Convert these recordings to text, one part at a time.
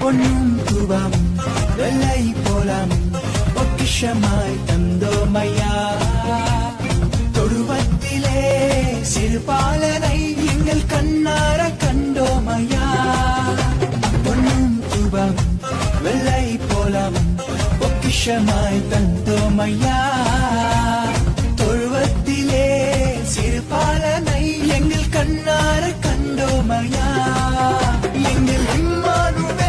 பொன்னும் தூபம் வெள்ளை போலம் பொக்கிஷமாய் தந்தோமையா. தொழுவத்திலே சிறு பாலனை எங்கள் கண்ணார கண்டோமையா. பொன்னும் தூபம் வெள்ளை போலம் பொக்கிஷமாய் தந்தோமையா. தொழுவத்திலே சிறு பாலனை எங்கள் கண்ணார கண்டோமையா. எங்கள் இம்மானுவேல்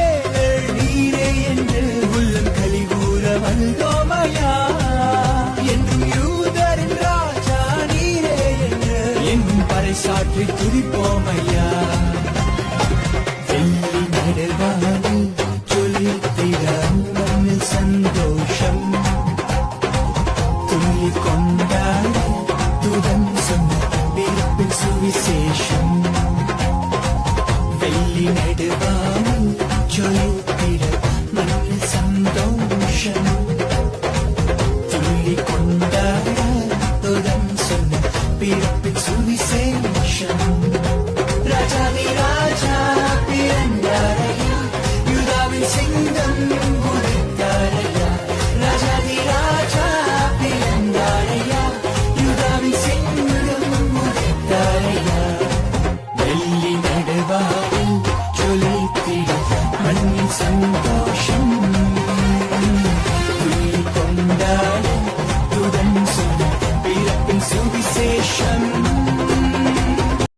நீரே என்று உள்ளம் கலிகூற வந்தோமையா. என்றும் யூதரின் ராஜா நீரே என்று எங்கும் பறைசாற்றி துதிப்போமையா. வெள்ளி நடுவானில் ஜொலித்திட மண்ணில் சந்தோஷம் துள்ளி கொண்டாட துதன் சொன்ன பிறப்பின் சுவிசேஷம். வெள்ளி நடுவானில் ஜொலித்திட மண்ணில் சந்தோஷம் துள்ளி கொண்டாட துதன் சொன்ன பிறப்பின் சுவிசேஷம். ராஜாதி ராஜா பிறந்தாரையா, யூதாவின் சிங்கம் உதித்தாரையா. ராஜாதி ராஜா பிறந்தாரையா, யூதாவின் சிங்கம் உதித்தாரையா. வெள்ளி நடுவானில் ஜொலித்திட மண்ணின் சந்தோஷம்